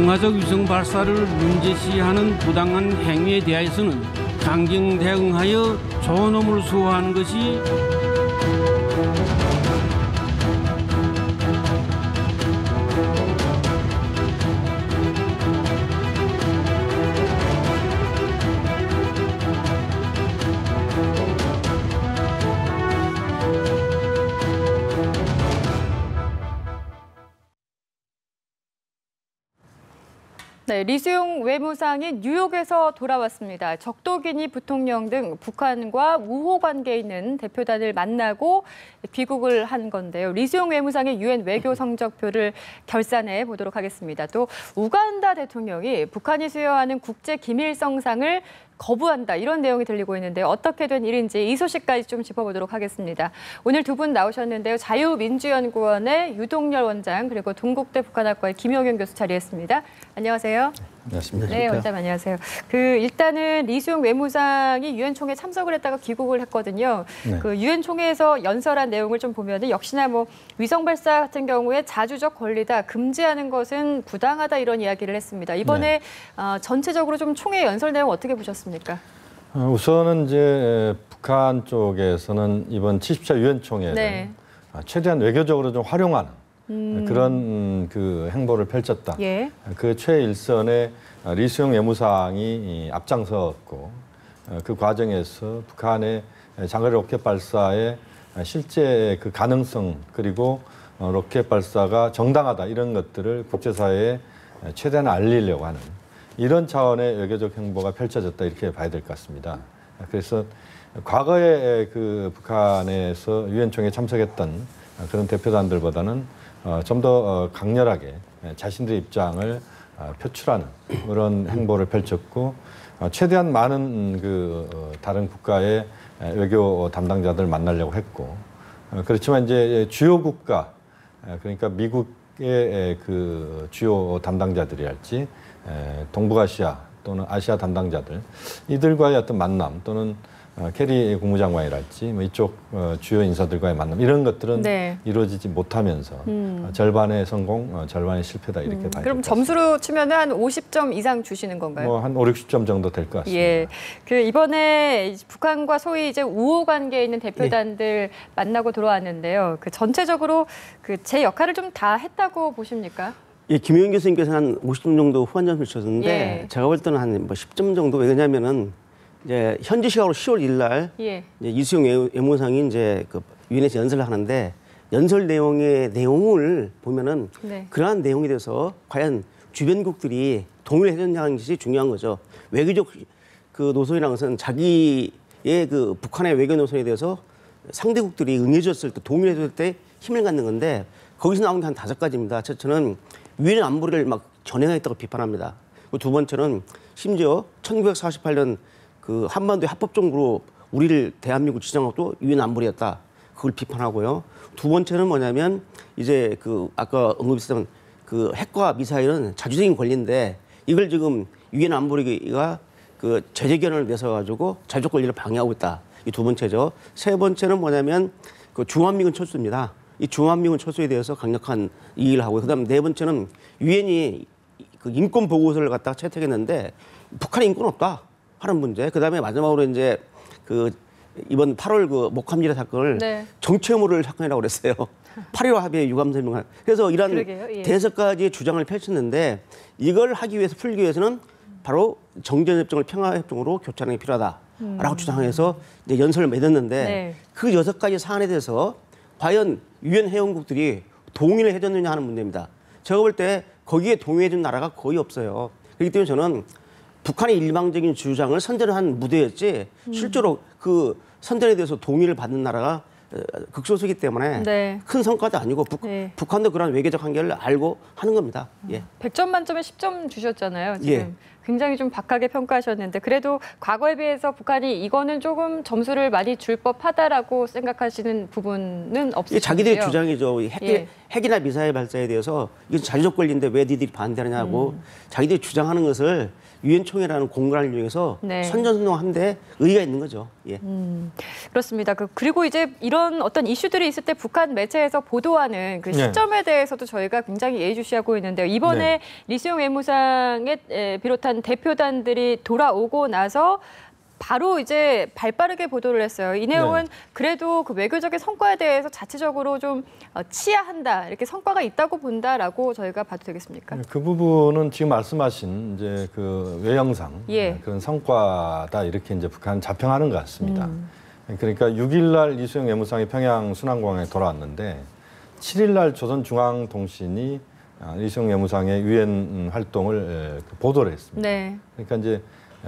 정화적 위성 발사를 문제시하는 부당한 행위에 대해서는 강경 대응하여 존엄을 수호하는 것이 네, 리수용 외무상이 뉴욕에서 돌아왔습니다. 적도기니 부통령 등 북한과 우호 관계에 있는 대표단을 만나고 귀국을 한 건데요. 리수용 외무상의 유엔 외교 성적표를 결산해 보도록 하겠습니다. 또 우간다 대통령이 북한이 수여하는 국제 기밀성상을 거부한다, 이런 내용이 들리고 있는데 어떻게 된 일인지 이 소식까지 좀 짚어보도록 하겠습니다. 오늘 두 분 나오셨는데요. 자유민주연구원의 유동열 원장, 그리고 동국대 북한학과의 김용현 교수 자리했습니다. 안녕하세요. 안녕하십니까. 네, 원장 안녕하세요. 일단은 리수용 외무상이 유엔 총회에 참석을 했다가 귀국을 했거든요. 네. 유엔 총회에서 연설한 내용을 좀 보면은 역시나 위성 발사 같은 경우에 자주적 권리다, 금지하는 것은 부당하다, 이런 이야기를 했습니다. 이번에 네. 전체적으로 좀 총회 연설 내용 어떻게 보셨습니까? 우선은 이제 북한 쪽에서는 이번 70차 유엔 총회를 네. 최대한 외교적으로 좀 활용하는 그런 행보를 펼쳤다. 예. 그 최일선에 리수용 외무상이 앞장섰고 그 과정에서 북한의 장거리 로켓 발사의 실제 그 가능성, 그리고 로켓 발사가 정당하다, 이런 것들을 국제사회에 최대한 알리려고 하는 이런 차원의 외교적 행보가 펼쳐졌다, 이렇게 봐야 될 것 같습니다. 그래서 과거에 북한에서 유엔 총회에 참석했던 그런 대표단들보다는 좀 더 강렬하게 자신들의 입장을 표출하는 그런 행보를 펼쳤고, 최대한 많은 다른 국가의 외교 담당자들 만나려고 했고, 그렇지만 이제 주요 국가, 그러니까 미국의 주요 담당자들이랄지 동북아시아 또는 아시아 담당자들, 이들과의 어떤 만남 또는 캐리 국무장관이랄지 이쪽 주요 인사들과의 만남, 이런 것들은 네. 이루어지지 못하면서 절반의 성공, 절반의 실패다, 이렇게 봐야 됩니다. 그럼 점수로 치면 한 50점 이상 주시는 건가요? 한 5, 60점 정도 될 것 같습니다. 예. 이번에 북한과 소위 이제 우호 관계에 있는 대표단들 네. 만나고 돌아왔는데요. 전체적으로 제 역할을 좀 다 했다고 보십니까? 예, 김용현 교수님께서 한 50점 정도 후한 점수를 주셨는데 예. 제가 볼 때는 한 10점 정도. 왜냐하면은 이제 현지 시각으로 10월 1일 날 예. 이수용 외무상이 이제 유엔에서 연설을 하는데, 연설 내용을 보면은 네. 그러한 내용에 대해서 과연 주변국들이 동의를 해줬냐는 것이 중요한 거죠. 외교적 노선이라는 것은 자기의 북한의 외교 노선에 대해서 상대국들이 응해줬을 때, 동의를 해줬을 때 힘을 갖는 건데, 거기서 나온 게 한 5가지입니다. 첫째는 유엔 안보리를 막 전횡하겠다고 비판합니다. 두 번째는 심지어 1948년 한반도의 합법적으로 우리를 대한민국 지정하고 유엔 안보리였다, 그걸 비판하고요. 두 번째는 뭐냐면 이제 아까 언급했던 핵과 미사일은 자주적인 권리인데, 이걸 지금 유엔 안보리가 제재 결론을 내서 자주적 권리를 방해하고 있다. 이 두 번째죠. 세 번째는 뭐냐면 중화민군 철수입니다. 이 중화민군 철수에 대해서 강력한 이의를 하고요. 그다음 네 번째는 유엔이 인권 보고서를 갖다가 채택했는데 북한에 인권 없다 하는 문제. 그다음에 마지막으로 이제 이번 8월 목함지뢰 사건을 네. 정치 혐오를 사건이라고 그랬어요. 8.15 합의의 유감 설명을. 그래서 이런 예. 5가지의 주장을 펼쳤는데, 이걸 하기 위해서, 풀기 위해서는 바로 정전협정을 평화협정으로 교체하는 게 필요하다라고 주장해서 이제 연설을 맺었는데 네. 그 6가지 사안에 대해서 과연 유엔 회원국들이 동의를 해줬느냐 하는 문제입니다. 제가 볼 때 거기에 동의해준 나라가 거의 없어요. 그렇기 때문에 저는 북한의 일방적인 주장을 선전을 한 무대였지 실제로 선전에 대해서 동의를 받는 나라가 극소수이기 때문에 네. 큰 성과도 아니고 네. 북한도 그런 외교적 한계를 알고 하는 겁니다. 예. 100점 만점에 10점 주셨잖아요. 지금. 굉장히 좀 박하게 평가하셨는데 그래도 과거에 비해서 북한이 이거는 조금 점수를 많이 줄 법하다라고 생각하시는 부분은 없으세요? 자기들의 주장이죠. 핵이나 미사일 발사에 대해서 이건 자주적 권리인데 왜 니들이 반대하냐고 자기들이 주장하는 것을 유엔 총회라는 공간을 이용해서 선전선동하는데 의의가 있는 거죠. 예. 그렇습니다. 그리고 이제 이런 어떤 이슈들이 있을 때 북한 매체에서 보도하는 그 시점에 대해서도 저희가 굉장히 예의주시하고 있는데요. 이번에 리수용 외무상에 비롯한 대표단들이 돌아오고 나서 바로 이제 발빠르게 보도를 했어요. 이 내용은 그래도 그 외교적인 성과에 대해서 자체적으로 좀 치하한다, 이렇게 성과가 있다고 본다라고 저희가 봐도 되겠습니까? 그 부분은 지금 말씀하신 이제 그 외형상 그런 성과다 이렇게 이제 북한 자평하는 것 같습니다. 그러니까 6일 날 리수용 외무상이 평양 순환공항에 돌아왔는데 7일 날 조선중앙통신이 리수용 외무상의 유엔 활동을 보도를 했습니다. 그러니까 이제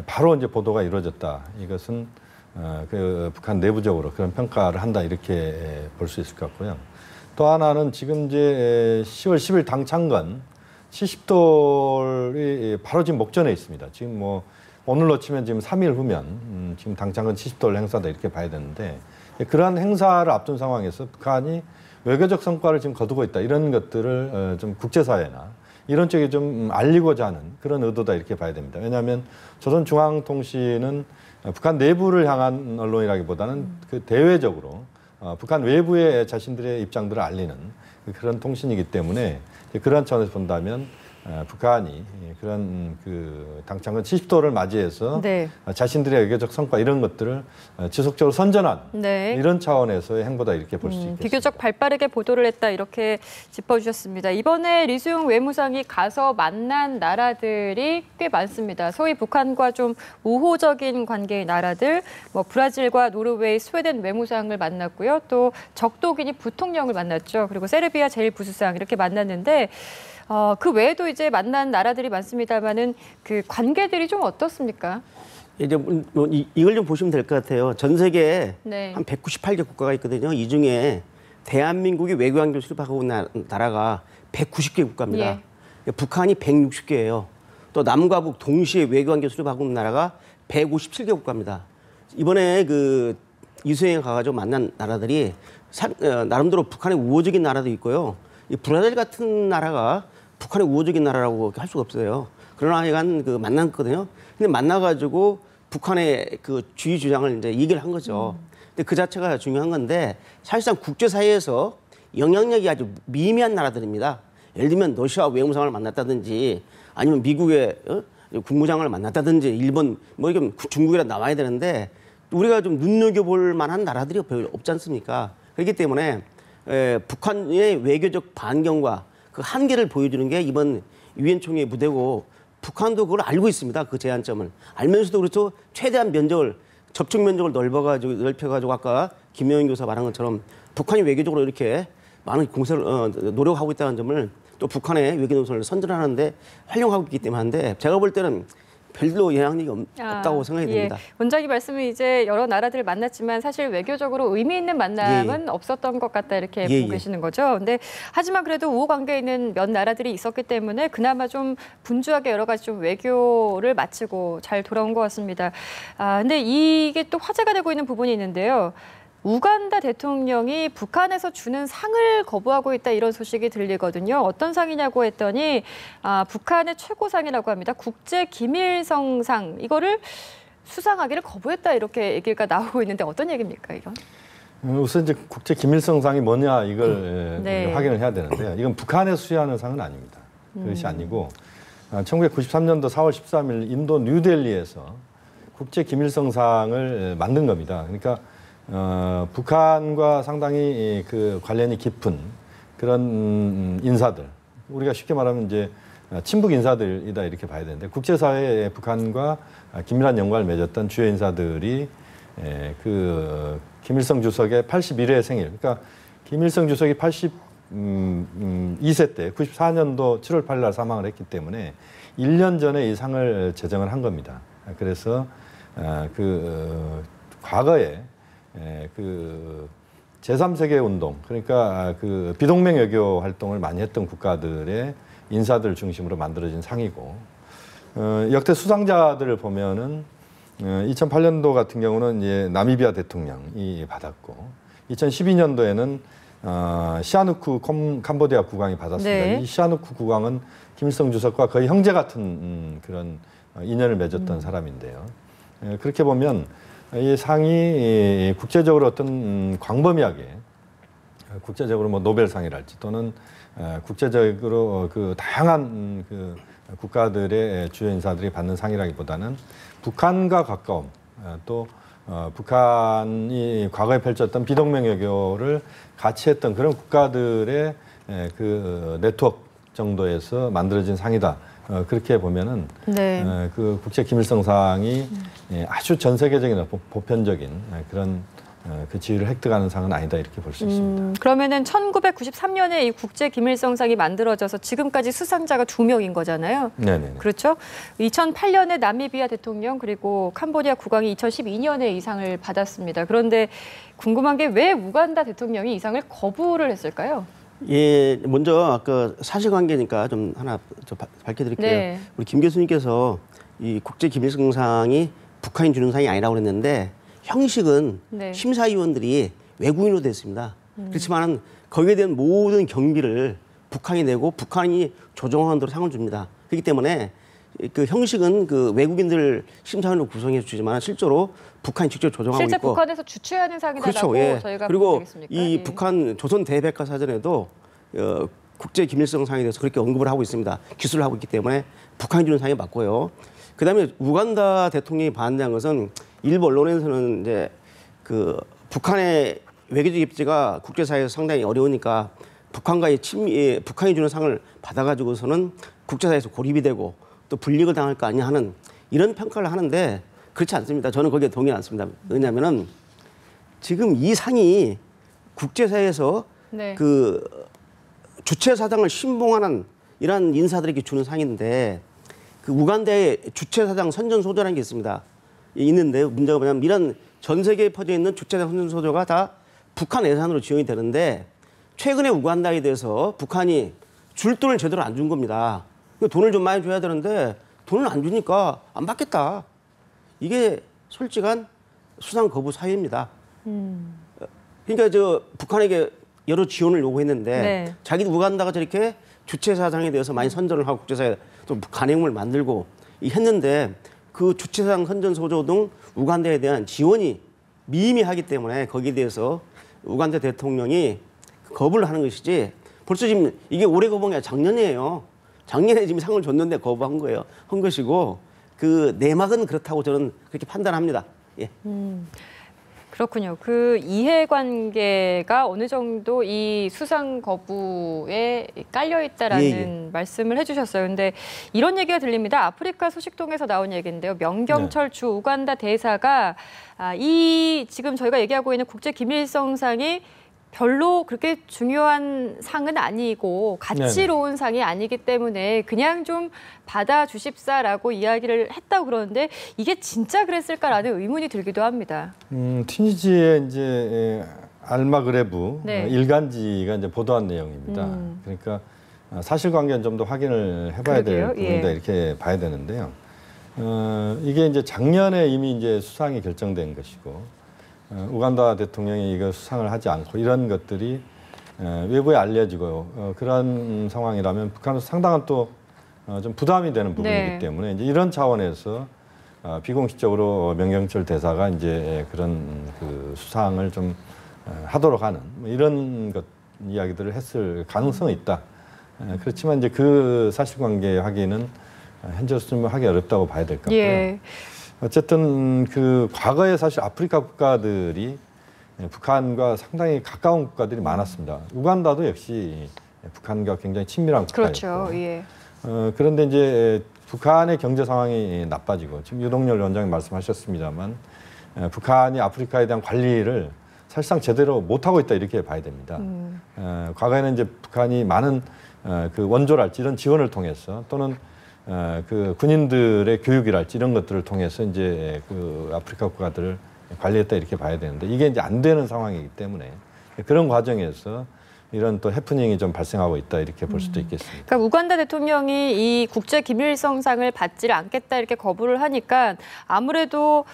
바로 이제 보도가 이루어졌다. 이것은 그 북한 내부적으로 그런 평가를 한다 이렇게 볼 수 있을 것 같고요. 또 하나는 지금 이제 10월 10일 당창건 70돌이 바로 지금 목전에 있습니다. 지금 뭐 오늘로 치면 지금 3일 후면 지금 당창건 70돌 행사다 이렇게 봐야 되는데 그러한 행사를 앞둔 상황에서 북한이 외교적 성과를 지금 거두고 있다 이런 것들을 좀 국제사회나 이런 쪽에 좀 알리고자 하는 그런 의도다 이렇게 봐야 됩니다. 왜냐하면 조선중앙통신은 북한 내부를 향한 언론이라기보다는 그 대외적으로 북한 외부의 자신들의 입장들을 알리는 그런 통신이기 때문에 그런 차원에서 본다면 북한이 그런 그 당창건 70도를 맞이해서 자신들의 외교적 성과 이런 것들을 지속적으로 선전한 이런 차원에서의 행보다 이렇게 볼 수 있겠습니다. 비교적 발빠르게 보도를 했다 이렇게 짚어주셨습니다. 이번에 리수용 외무상이 가서 만난 나라들이 꽤 많습니다. 소위 북한과 좀 우호적인 관계의 나라들, 뭐 브라질과 노르웨이, 스웨덴 외무상을 만났고요. 또 적도기니 부통령을 만났죠. 그리고 세르비아 제1부수상 이렇게 만났는데 그 외에도 이제 만난 나라들이 많습니다만은 그 관계들이 좀 어떻습니까? 이제 이걸 좀 보시면 될 것 같아요. 전 세계에 한 198개 국가가 있거든요. 이 중에 대한민국이 외교관계를 수립하고 있는 나라가 190개 국가입니다. 북한이 160개예요. 또 남과 북 동시에 외교관계 수립하고 있는 나라가 157개 국가입니다. 이번에 그 이수행에 가가지고 만난 나라들이 나름대로 북한의 우호적인 나라도 있고요. 이 브라질 같은 나라가 북한의 우호적인 나라라고 할 수가 없어요. 그러나 하여간 그 만났거든요. 근데 만나가지고 북한의 그 주의 주장을 이제 얘기를 한 거죠. 근데 그 자체가 중요한 건데 사실상 국제사회에서 영향력이 아주 미미한 나라들입니다. 예를 들면 러시아 외무상을 만났다든지 아니면 미국의 국무장관을 만났다든지 일본 뭐 이게 중국이라 나와야 되는데 우리가 좀 눈여겨볼 만한 나라들이 별로 없지 않습니까? 그렇기 때문에 북한의 외교적 반경과 그 한계를 보여주는 게 이번 유엔 총회 무대고 북한도 그걸 알고 있습니다. 그 제한점을 알면서도 그렇죠. 최대한 면적을 접촉 면적을 넓혀가지고 아까 김영인 교사 말한 것처럼 북한이 외교적으로 이렇게 많은 공세를 노력하고 있다는 점을 또 북한의 외교 노선을 선전하는데 활용하고 있기 때문에 제가 볼 때는 별로 영향력이 없다고 생각이 됩니다. 원장님 말씀은 이제 여러 나라들을 만났지만 사실 외교적으로 의미 있는 만남은 없었던 것 같다 이렇게 보고 계시는 거죠. 근데 하지만 그래도 우호 관계에 있는 몇 나라들이 있었기 때문에 그나마 좀 분주하게 여러 가지 좀 외교를 마치고 잘 돌아온 것 같습니다. 근데 이게 또 화제가 되고 있는 부분이 있는데요. 우간다 대통령이 북한에서 주는 상을 거부하고 있다 이런 소식이 들리거든요. 어떤 상이냐고 했더니 북한의 최고상이라고 합니다. 국제 김일성상 이거를 수상하기를 거부했다 이렇게 얘기가 나오고 있는데 어떤 얘기입니까 이건? 우선 이제 국제 김일성상이 뭐냐 이걸 확인을 해야 되는데요. 이건 북한에 수여하는 상은 아닙니다. 그것이 아니고 1993년도 4월 13일 인도 뉴델리에서 국제 김일성상을 만든 겁니다. 그러니까 북한과 상당히 그 관련이 깊은 그런 인사들, 우리가 쉽게 말하면 이제 친북 인사들이다 이렇게 봐야 되는데 국제사회에 북한과 긴밀한 연관을 맺었던 주요 인사들이 그 김일성 주석의 81회 생일, 그러니까 김일성 주석이 82세 때 94년도 7월 8일 날 사망을 했기 때문에 1년 전에 이 상을 제정을 한 겁니다. 그래서 그 과거에 그 제3세계 운동, 그러니까 그 비동맹 외교 활동을 많이 했던 국가들의 인사들 중심으로 만들어진 상이고 역대 수상자들을 보면은 2008년도 같은 경우는 이제 나미비아 대통령이 받았고 2012년도에는 시아누쿠 캄보디아 국왕이 받았습니다. 네. 이 시아누쿠 국왕은 김일성 주석과 거의 형제 같은 그런 인연을 맺었던 사람인데요. 그렇게 보면 이 상이 국제적으로 어떤 광범위하게 국제적으로 뭐 노벨상이랄지 또는 국제적으로 그 다양한 그 국가들의 주요 인사들이 받는 상이라기보다는 북한과 가까움 또 북한이 과거에 펼쳤던 비동맹 외교를 같이 했던 그런 국가들의 그 네트워크 정도에서 만들어진 상이다. 그렇게 보면은 네. 그 국제 김일성상이 아주 전 세계적인 보편적인 그런 그 지위를 획득하는 상은 아니다 이렇게 볼 수 있습니다. 그러면은 1993년에 이 국제 김일성상이 만들어져서 지금까지 수상자가 2명인 거잖아요. 네네. 그렇죠. 2008년에 나미비아 대통령 그리고 캄보디아 국왕이 2012년에 이 상을 받았습니다. 그런데 궁금한 게 왜 우간다 대통령이 이 상을 거부를 했을까요? 예, 먼저 아까 사실관계니까 좀 하나 밝혀드릴게요. 네. 우리 김 교수님께서 이 국제 김일성상이 북한이 주는 상이 아니라고 그랬는데 형식은 네. 심사위원들이 외국인으로 됐습니다. 그렇지만 거기에 대한 모든 경비를 북한이 내고 북한이 조정하는 대로 상을 줍니다. 그렇기 때문에 그 형식은 그 외국인들 심사위원으로 구성해 주지만 실제로 북한이 직접 조정하고 실제 있고 북한에서 주최하는 상이다라고 그렇죠. 예. 저희가 그리고 보면 되겠습니까? 이 예. 북한 조선 대백과사전에도 국제 김일성상에 대해서 그렇게 언급을 하고 있습니다. 기술을 하고 있기 때문에 북한이 주는 상이 맞고요. 그다음에 우간다 대통령이 반대한 것은 일부 언론에서는 이제 그 북한의 외교적 입지가 국제사회에서 상당히 어려우니까 북한과의 북한이 주는 상을 받아가지고서는 국제사회에서 고립이 되고 또 불이익을 당할 거 아니냐 하는 이런 평가를 하는데 그렇지 않습니다. 저는 거기에 동의하지 않습니다. 왜냐하면은 지금 이 상이 국제사회에서 네. 그 주체 사장을 신봉하는 이러한 인사들에게 주는 상인데 그 우간다의 주체 사장 선전 소조라는 게 있습니다. 있는데 문제가 뭐냐면 이런 전 세계에 퍼져 있는 주체 사장 선전 소조가 다 북한 예산으로 지원이 되는데 최근에 우간다에 대해서 북한이 줄 돈을 제대로 안 준 겁니다. 돈을 좀 많이 줘야 되는데 돈을 안 주니까 안 받겠다. 이게 솔직한 수상 거부 사유입니다. 그러니까 저 북한에게 여러 지원을 요구했는데 네. 자기도 우간다가 저렇게 주체 사장에 대해서 많이 선전을 하고 국제사회 또 간행을 만들고 했는데 그 주체 사장 선전 소조 등 우간다에 대한 지원이 미미하기 때문에 거기에 대해서 우간다 대통령이 거부를 하는 것이지 벌써 지금 이게 올해 거부한 게 아니라 작년이에요. 작년에 지금 상을 줬는데 거부한 거예요. 한 것이고 그 내막은 그렇다고 저는 그렇게 판단합니다. 예. 그렇군요. 그 이해관계가 어느 정도 이 수상 거부에 깔려 있다라는 말씀을 해주셨어요. 근데 이런 얘기가 들립니다. 아프리카 소식통에서 나온 얘기인데요. 명경철 주 우간다 대사가 이 지금 저희가 얘기하고 있는 국제 김일성상이 별로 그렇게 중요한 상은 아니고 가치로운 상이 아니기 때문에 그냥 좀 받아주십사라고 이야기를 했다고 그러는데 이게 진짜 그랬을까라는 의문이 들기도 합니다. 튀니지의 이제 알마그레브 네. 일간지가 이제 보도한 내용입니다. 그러니까 사실관계는 좀 더 확인을 해봐야 그러게요. 될 부분이다 이렇게 봐야 되는데요. 이게 이제 작년에 이미 이제 수상이 결정된 것이고. 우간다 대통령이 이거 수상을 하지 않고 이런 것들이 외부에 알려지고 그런 상황이라면 북한은 상당한 또 좀 부담이 되는 부분이기 네. 때문에 이제 이런 차원에서 비공식적으로 명경철 대사가 이제 그런 그 수상을 좀 하도록 하는 뭐 이런 것 이야기들을 했을 가능성은 있다. 그렇지만 이제 그 사실관계 확인은 현재로서는 하기 어렵다고 봐야 될 것 같고요. 예. 어쨌든 그 과거에 사실 아프리카 국가들이 북한과 상당히 가까운 국가들이 많았습니다. 우간다도 역시 북한과 굉장히 친밀한 국가였고. 그렇죠. 예. 그런데 이제 북한의 경제 상황이 나빠지고 지금 유동열 위원장이 말씀하셨습니다만 북한이 아프리카에 대한 관리를 사실상 제대로 못하고 있다 이렇게 봐야 됩니다. 과거에는 이제 북한이 많은 그 원조랄지 이런 지원을 통해서 또는 그 군인들의 교육이랄지 이런 것들을 통해서 이제 그 아프리카 국가들을 관리했다 이렇게 봐야 되는데 이게 이제 안 되는 상황이기 때문에 그런 과정에서 이런 또 해프닝이 좀 발생하고 있다 이렇게 볼 수도 있겠습니다. 그러니까 우간다 대통령이 이 국제 김일성상을 받지를 않겠다 이렇게 거부를 하니까 아무래도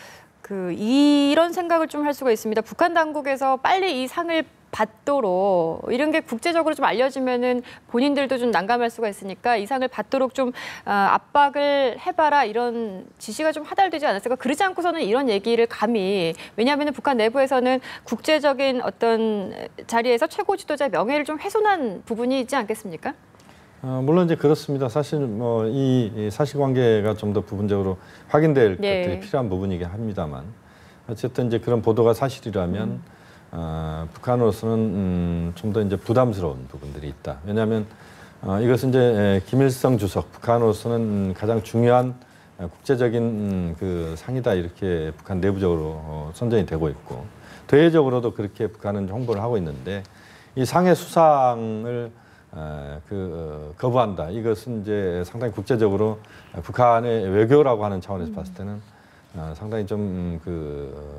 이런 생각을 좀 할 수가 있습니다. 북한 당국에서 빨리 이 상을 받도록 이런 게 국제적으로 좀 알려지면은 본인들도 좀 난감할 수가 있으니까 이 상을 받도록 좀 압박을 해봐라 이런 지시가 좀 하달되지 않았을까? 그러지 않고서는 이런 얘기를 감히 왜냐하면 북한 내부에서는 국제적인 어떤 자리에서 최고 지도자의 명예를 좀 훼손한 부분이 있지 않겠습니까? 물론 이제 그렇습니다. 사실 뭐 이 사실관계가 좀 더 부분적으로 확인될 것들이 필요한 부분이긴 합니다만 어쨌든 이제 그런 보도가 사실이라면. 북한으로서는 좀 더 이제 부담스러운 부분들이 있다. 왜냐하면 이것은 이제 김일성 주석 북한으로서는 가장 중요한 국제적인 그 상이다 이렇게 북한 내부적으로 선전이 되고 있고 대외적으로도 그렇게 북한은 홍보를 하고 있는데 이 상의 수상을 거부한다. 이것은 이제 상당히 국제적으로 북한의 외교라고 하는 차원에서 봤을 때는 상당히 좀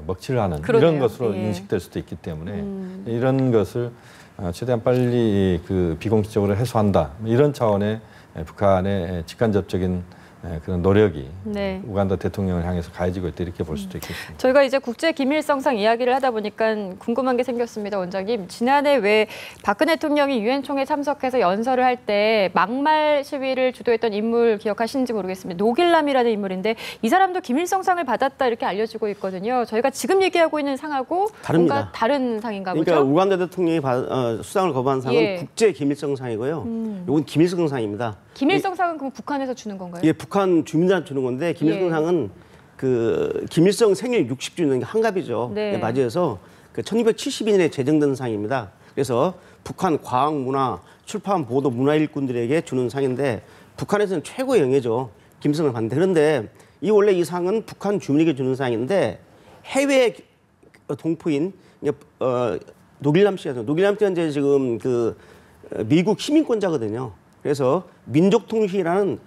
먹칠을 하는 그러네요. 이런 것으로 인식될 수도 있기 때문에 이런 것을 최대한 빨리 비공식적으로 해소한다. 이런 차원의 북한의 직간접적인 그런 노력이 우간다 대통령을 향해서 가해지고 있다 이렇게 볼 수도 있겠습니다. 저희가 이제 국제 김일성상 이야기를 하다 보니까 궁금한 게 생겼습니다, 원장님. 지난해 왜 박근혜 대통령이 유엔 총회 참석해서 연설을 할 때 막말 시위를 주도했던 인물 기억하시는지 모르겠습니다. 노길남이라는 인물인데 이 사람도 김일성상을 받았다 이렇게 알려지고 있거든요. 저희가 지금 얘기하고 있는 상하고 다릅니다. 뭔가 다른 상인가 보죠? 그러니까 우간다 대통령이 수상을 거부한 상은 국제 김일성상이고요. 이건 김일성상입니다. 김일성상은 그럼 북한에서 주는 건가요? 예, 북한 주민들한테 주는 건데 김일성상은 김일성 생일 60주년 한갑이죠. 네. 맞이해서 1972년에 제정된 상입니다. 그래서 북한 과학, 문화, 출판, 보도, 문화 일꾼들에게 주는 상인데 북한에서는 최고의 영예죠. 김일성을 받는데 그런데 원래 이 상은 북한 주민에게 주는 상인데 해외 동포인 노길남 씨가 노길남 씨가 이제 지금 미국 시민권자거든요. 그래서 민족통신이라는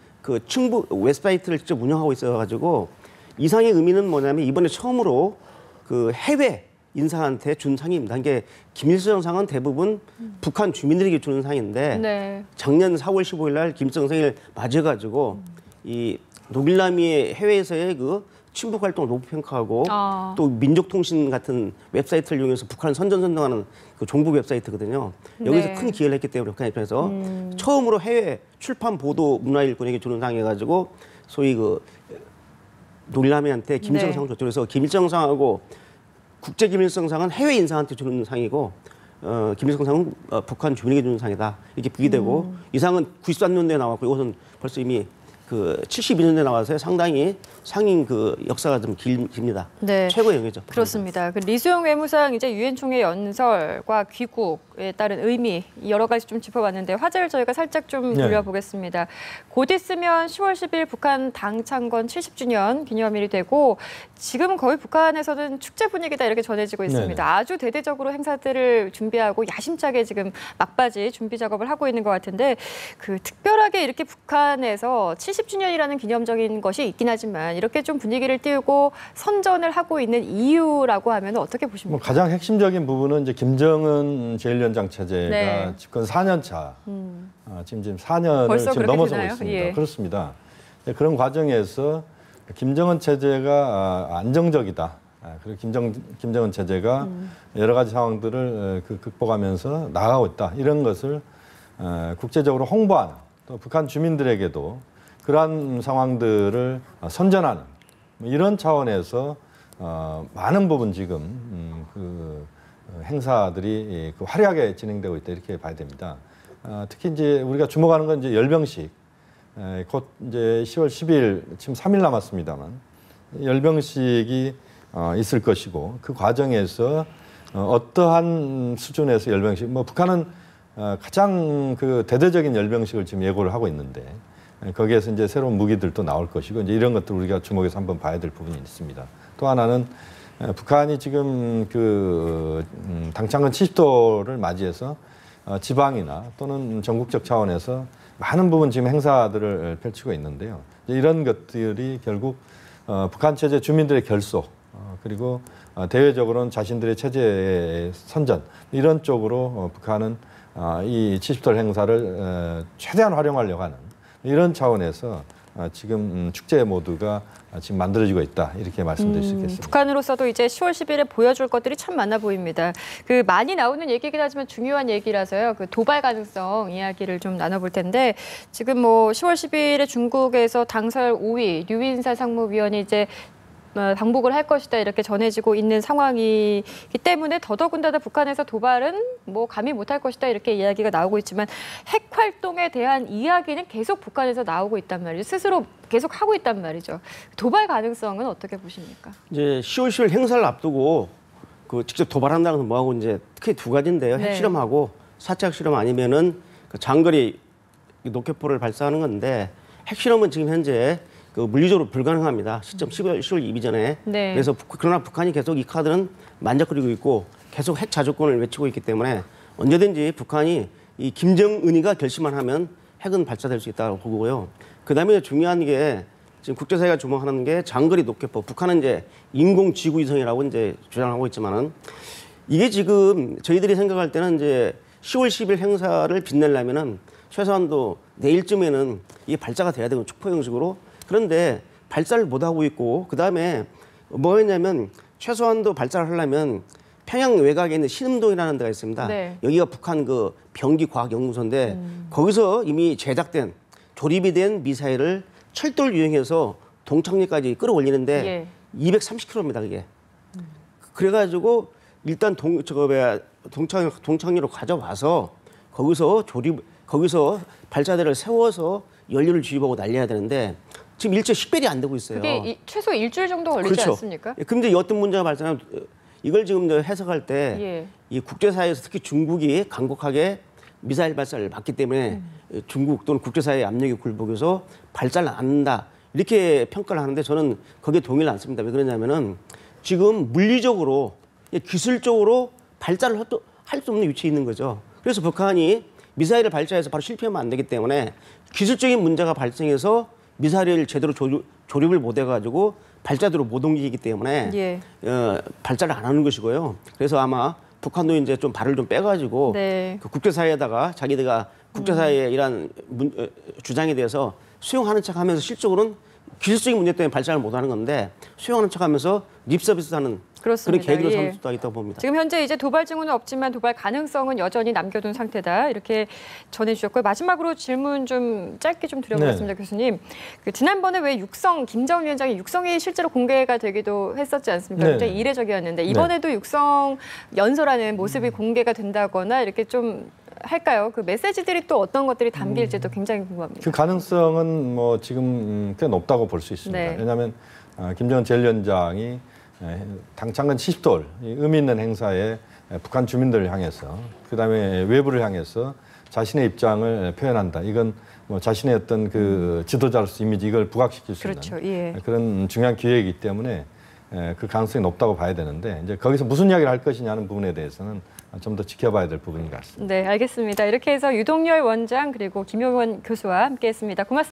충북 웹사이트를 직접 운영하고 있어가지고 이 상의 의미는 뭐냐면 이번에 처음으로 해외 인사한테 준 상입니다. 이게 김일성 상은 대부분 북한 주민들에게 주는 상인데 작년 4월 15일 날 김일성 생일 맞이해가지고 이 노길남이의 해외에서의 친북 활동을 높이 평가하고 또 민족통신 같은 웹사이트를 이용해서 북한을 선전선동하는 종북 웹사이트거든요. 여기서 큰 기여를 했기 때문에 북한 입장에서 처음으로 해외 출판 보도 문화일꾼에게 주는 상해가지고 소위 노길남이한테 김일성상을 줬죠. 그래서 김일성상하고 국제 김일성상은 해외 인사한테 주는 상이고 김일성상은 북한 주민에게 주는 상이다. 이렇게 비교되고 이 상은 93년도에 나왔고 이것은 벌써 이미 72년에 나와서 상당히 상인 역사가 좀 깁니다. 네. 최고의 영예죠. 그렇습니다. 리수용 외무상 이제 유엔 총회 연설과 귀국에 따른 의미 여러 가지 좀 짚어봤는데 화제를 저희가 살짝 좀 돌려보겠습니다. 곧 있으면 10월 10일 북한 당 창건 70주년 기념일이 되고 지금은 거의 북한에서는 축제 분위기다 이렇게 전해지고 있습니다. 아주 대대적으로 행사들을 준비하고 야심차게 지금 막바지 준비 작업을 하고 있는 것 같은데 특별하게 이렇게 북한에서 70주년이라는 기념적인 것이 있긴 하지만 이렇게 좀 분위기를 띄우고 선전을 하고 있는 이유라고 하면 어떻게 보십니까? 가장 핵심적인 부분은 이제 김정은 제1위원장 체제가 집권 4년 차, 지금 4년을 지금 넘어서고 있습니다. 그렇습니다. 그런 과정에서 김정은 체제가 안정적이다. 그리고 김정은 체제가 여러 가지 상황들을 극복하면서 나아가고 있다. 이런 것을 국제적으로 홍보하는 또 북한 주민들에게도 그러한 상황들을 선전하는 이런 차원에서 많은 부분 지금 행사들이 화려하게 진행되고 있다 이렇게 봐야 됩니다. 특히 이제 우리가 주목하는 건 이제 열병식 곧 이제 10월 10일 지금 3일 남았습니다만 열병식이 있을 것이고 그 과정에서 어떠한 수준에서 열병식 북한은 가장 대대적인 열병식을 지금 예고를 하고 있는데. 거기에서 이제 새로운 무기들도 나올 것이고 이제 이런 것들 우리가 주목해서 한번 봐야 될 부분이 있습니다. 또 하나는 북한이 지금 당창건 70도를 맞이해서 지방이나 또는 전국적 차원에서 많은 부분 지금 행사들을 펼치고 있는데요. 이런 것들이 결국 북한 체제 주민들의 결속 그리고 대외적으로는 자신들의 체제의 선전 이런 쪽으로 북한은 이 70돌 행사를 최대한 활용하려고 하는 이런 차원에서 지금 축제 모드가 지금 만들어지고 있다 이렇게 말씀드릴 수 있겠습니다. 북한으로서도 이제 10월 10일에 보여줄 것들이 참 많아 보입니다. 그 많이 나오는 얘기긴 하지만 중요한 얘기라서요. 그 도발 가능성 이야기를 좀 나눠볼 텐데 지금 뭐 10월 10일에 중국에서 당설 5위 류인사 상무위원이 이제 방북을 할 것이다 이렇게 전해지고 있는 상황이기 때문에 더더군다나 북한에서 도발은 뭐 감히 못할 것이다 이렇게 이야기가 나오고 있지만 핵 활동에 대한 이야기는 계속 북한에서 나오고 있단 말이죠. 스스로 계속 하고 있단 말이죠. 도발 가능성은 어떻게 보십니까? 이제 10월 10일 행사를 앞두고 그 직접 도발한다는 건 뭐하고 이제 크게 두 가지인데요. 네. 핵실험하고 사체 핵실험 아니면은 그 장거리 로켓포를 발사하는 건데 핵실험은 지금 현재 그 물리적으로 불가능합니다. 시점 10월 이기 전에. 네. 그래서 그러나 북한이 계속 이 카드는 만작거리고 있고 계속 핵 자주권을 외치고 있기 때문에 언제든지 북한이 이 김정은이가 결심만 하면 핵은 발사될 수 있다고 보고요. 그다음에 중요한 게 지금 국제사회가 주목하는 게 장거리 로켓포. 북한은 이제 인공지구위성이라고 이제 주장하고 있지만은 이게 지금 저희들이 생각할 때는 이제 10월 10일 행사를 빛내려면은 최소한도 내일쯤에는 이게 발사가 돼야 되고 축포 형식으로. 그런데 발사를 못 하고 있고 그다음에 뭐였냐면 최소한도 발사를 하려면 평양 외곽에 있는 신음동이라는 데가 있습니다. 네. 여기가 북한 그 병기과학연구소인데 거기서 이미 제작된 조립이 된 미사일을 철도를 이용해서 동창리까지 끌어올리는데 예. 230km입니다. 그게. 그래가지고 일단 동창리로 가져와서 거기서 발사대를 세워서 연료를 주입하고 날려야 되는데 지금 일제 식별이 안 되고 있어요. 그게 최소 일주일 정도 걸리지 그렇죠. 않습니까? 근데 어떤 문제가 발생하면 이걸 지금 해석할 때 이 국제사회에서 특히 중국이 강력하게 미사일 발사를 막기 때문에 중국 또는 국제사회의 압력이 굴복해서 발사를 안 한다. 이렇게 평가를 하는데 저는 거기에 동의를 않습니다. 왜 그러냐면은 지금 물리적으로 기술적으로 발사를 할 수 없는 위치에 있는 거죠. 그래서 북한이 미사일을 발사해서 바로 실패하면 안 되기 때문에 기술적인 문제가 발생해서 미사일을 제대로 조립을 못 해가지고 발사대로 못 옮기기 때문에 발사를 안 하는 것이고요. 그래서 아마 북한도 이제 좀 발을 좀 빼가지고 네. 그 국제사회에다가 자기들가 국제사회의 이런 주장에 대해서 수용하는 척하면서 실적으로는 기술적인 문제 때문에 발사를 못 하는 건데 수용하는 척하면서 립서비스하는 그런 계기로 삼을 수도 있다고 봅니다. 지금 현재 이제 도발 징후는 없지만 도발 가능성은 여전히 남겨둔 상태다 이렇게 전해주셨고요. 마지막으로 질문 좀 짧게 좀 드려보겠습니다, 교수님. 그 지난번에 왜 김정은 위원장의 육성이 실제로 공개가 되기도 했었지 않습니까? 굉장히 이례적이었는데 이번에도 육성 연설하는 모습이 공개가 된다거나 이렇게 좀 할까요? 그 메시지들이 또 어떤 것들이 담길지도 굉장히 궁금합니다. 그 가능성은 뭐 지금 꽤 높다고 볼 수 있습니다. 네. 왜냐하면 김정은 제1위원장이 당창근 70돌 의미 있는 행사에 북한 주민들을 향해서 그다음에 외부를 향해서 자신의 입장을 표현한다. 이건 뭐 자신의 어떤 그 지도자로서 이미지 이걸 부각시킬 수 있는 그런 중요한 기회이기 때문에 그 가능성이 높다고 봐야 되는데 이제 거기서 무슨 이야기를 할 것이냐는 부분에 대해서는 좀 더 지켜봐야 될 부분인 것 같습니다. 네, 알겠습니다. 이렇게 해서 유동열 원장 그리고 김용원 교수와 함께했습니다. 고맙습니다.